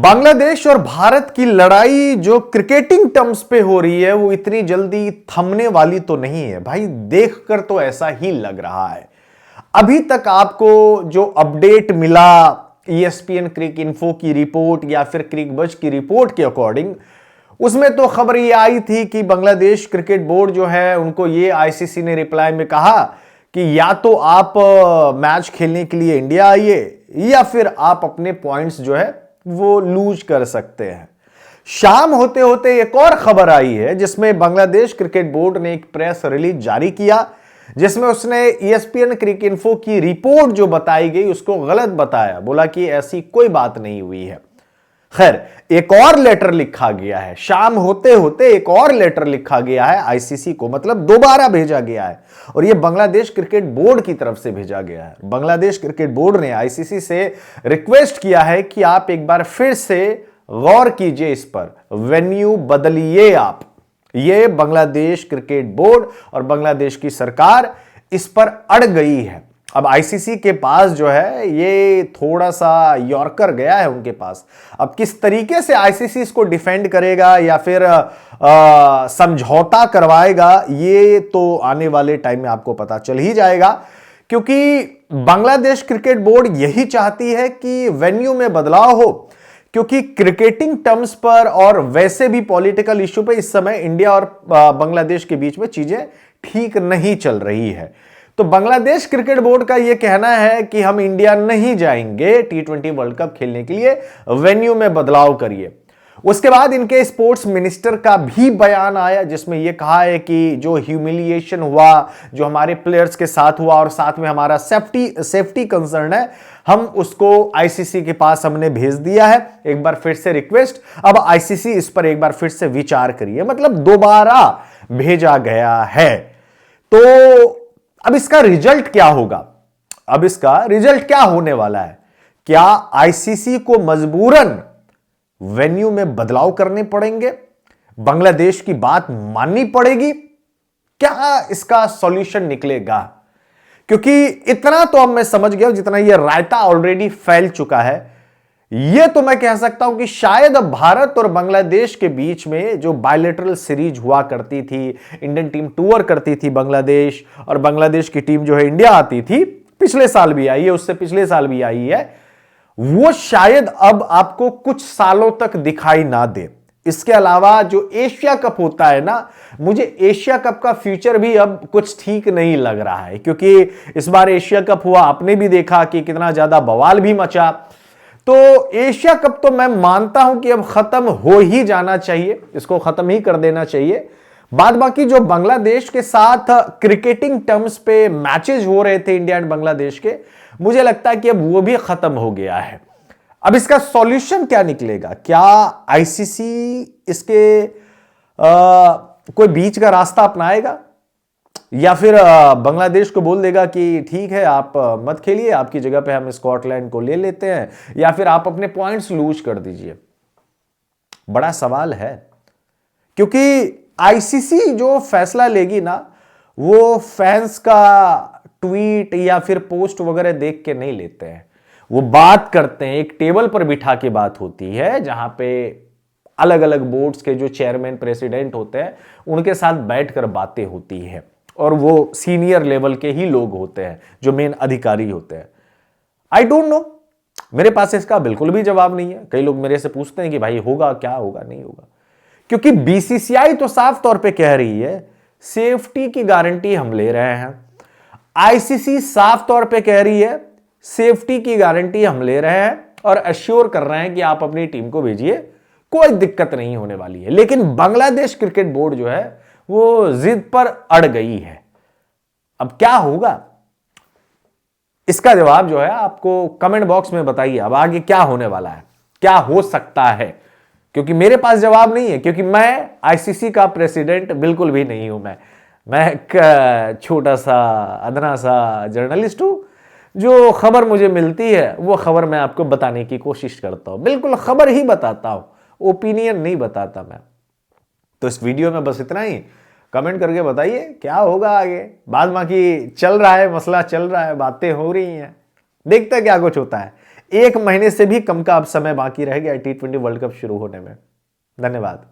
बांग्लादेश और भारत की लड़ाई जो क्रिकेटिंग टर्म्स पे हो रही है वो इतनी जल्दी थमने वाली तो नहीं है भाई। देखकर तो ऐसा ही लग रहा है। अभी तक आपको जो अपडेट मिला ESPN क्रिक इन्फो की रिपोर्ट या फिर क्रिक बज की रिपोर्ट के अकॉर्डिंग, उसमें तो खबर ये आई थी कि बांग्लादेश क्रिकेट बोर्ड जो है उनको ये ICC ने रिप्लाई में कहा कि या तो आप मैच खेलने के लिए इंडिया आइए या फिर आप अपने पॉइंट्स जो है वो लूज कर सकते हैं। शाम होते होते एक और खबर आई है जिसमें बांग्लादेश क्रिकेट बोर्ड ने एक प्रेस रिलीज जारी किया जिसमें उसने ESPN क्रिक इन्फो की रिपोर्ट जो बताई गई उसको गलत बताया, बोला कि ऐसी कोई बात नहीं हुई है। खैर, एक और लेटर लिखा गया है। शाम होते होते एक और लेटर लिखा गया है ICC को, मतलब दोबारा भेजा गया है और यह बांग्लादेश क्रिकेट बोर्ड की तरफ से भेजा गया है। बांग्लादेश क्रिकेट बोर्ड ने ICC से रिक्वेस्ट किया है कि आप एक बार फिर से गौर कीजिए, इस पर वेन्यू बदलिए आप। यह बांग्लादेश क्रिकेट बोर्ड और बांग्लादेश की सरकार इस पर अड़ गई है। अब ICC के पास जो है ये थोड़ा सा यॉर्कर गया है उनके पास। अब किस तरीके से ICC इसको डिफेंड करेगा या फिर समझौता करवाएगा, ये तो आने वाले टाइम में आपको पता चल ही जाएगा, क्योंकि बांग्लादेश क्रिकेट बोर्ड यही चाहती है कि वेन्यू में बदलाव हो, क्योंकि क्रिकेटिंग टर्म्स पर और वैसे भी पॉलिटिकल इश्यू पे इस समय इंडिया और बांग्लादेश के बीच में चीजें ठीक नहीं चल रही है। तो बांग्लादेश क्रिकेट बोर्ड का यह कहना है कि हम इंडिया नहीं जाएंगे T20 वर्ल्ड कप खेलने के लिए, वेन्यू में बदलाव करिए। उसके बाद इनके स्पोर्ट्स मिनिस्टर का भी बयान आया जिसमें यह कहा है कि जो ह्यूमिलिएशन हुआ, जो हमारे प्लेयर्स के साथ हुआ और साथ में हमारा सेफ्टी कंसर्न है, हम उसको ICC के पास हमने भेज दिया है। एक बार फिर से रिक्वेस्ट, अब ICC इस पर एक बार फिर से विचार करिए, मतलब दोबारा भेजा गया है। तो अब इसका रिजल्ट क्या होगा? अब इसका रिजल्ट क्या होने वाला है? क्या ICC को मजबूरन वेन्यू में बदलाव करने पड़ेंगे? बांग्लादेश की बात माननी पड़ेगी? क्या इसका सॉल्यूशन निकलेगा? क्योंकि इतना तो अब मैं समझ गया जितना यह रायता ऑलरेडी फैल चुका है, यह तो मैं कह सकता हूं कि शायद अब भारत और बांग्लादेश के बीच में जो बायलैटरल सीरीज हुआ करती थी, इंडियन टीम टूर करती थी बांग्लादेश और बांग्लादेश की टीम जो है इंडिया आती थी, पिछले साल भी आई है, उससे पिछले साल भी आई है, वो शायद अब आपको कुछ सालों तक दिखाई ना दे। इसके अलावा जो एशिया कप होता है ना, मुझे एशिया कप का फ्यूचर भी अब कुछ ठीक नहीं लग रहा है, क्योंकि इस बार एशिया कप हुआ, आपने भी देखा कि कितना ज्यादा बवाल भी मचा। तो एशिया कप तो मैं मानता हूं कि अब खत्म हो ही जाना चाहिए, इसको खत्म ही कर देना चाहिए। बाद बाकी जो बांग्लादेश के साथ क्रिकेटिंग टर्म्स पे मैचेस हो रहे थे इंडिया एंड बांग्लादेश के, मुझे लगता है कि अब वो भी खत्म हो गया है। अब इसका सॉल्यूशन क्या निकलेगा? क्या ICC इसके कोई बीच का रास्ता अपनाएगा या फिर बांग्लादेश को बोल देगा कि ठीक है आप मत खेलिए, आपकी जगह पे हम स्कॉटलैंड को ले लेते हैं, या फिर आप अपने पॉइंट्स लूज कर दीजिए? बड़ा सवाल है, क्योंकि ICC जो फैसला लेगी ना, वो फैंस का ट्वीट या फिर पोस्ट वगैरह देख के नहीं लेते हैं। वो बात करते हैं, एक टेबल पर बिठा के बात होती है जहां पे अलग अलग बोर्ड्स के जो चेयरमैन प्रेसिडेंट होते हैं उनके साथ बैठकर बातें होती है, और वो सीनियर लेवल के ही लोग होते हैं जो मेन अधिकारी होते हैं। आई डोंट नो, मेरे पास इसका बिल्कुल भी जवाब नहीं है। कई लोग मेरे से पूछते हैं कि भाई होगा क्या, होगा नहीं होगा, क्योंकि BCCI तो साफ तौर पे कह रही है सेफ्टी की गारंटी हम ले रहे हैं, ICC साफ तौर पे कह रही है सेफ्टी की गारंटी हम ले रहे हैं और अश्योर कर रहे हैं कि आप अपनी टीम को भेजिए, कोई दिक्कत नहीं होने वाली है। लेकिन बांग्लादेश क्रिकेट बोर्ड जो है वो जिद पर अड़ गई है। अब क्या होगा, इसका जवाब जो है आपको कमेंट बॉक्स में बताइए। अब आगे क्या होने वाला है, क्या हो सकता है, क्योंकि मेरे पास जवाब नहीं है, क्योंकि मैं ICC का प्रेसिडेंट बिल्कुल भी नहीं हूं। मैं एक छोटा सा अदना सा जर्नलिस्ट हूं, जो खबर मुझे मिलती है वो खबर मैं आपको बताने की कोशिश करता हूं, बिल्कुल खबर ही बताता हूं, ओपिनियन नहीं बताता मैं। तो इस वीडियो में बस इतना ही। कमेंट करके बताइए क्या होगा आगे। बाद बाकी चल रहा है, मसला चल रहा है, बातें हो रही हैं, देखते हैं क्या कुछ होता है। 1 महीने से भी कम का अब समय बाकी रह गया T20 वर्ल्ड कप शुरू होने में। धन्यवाद।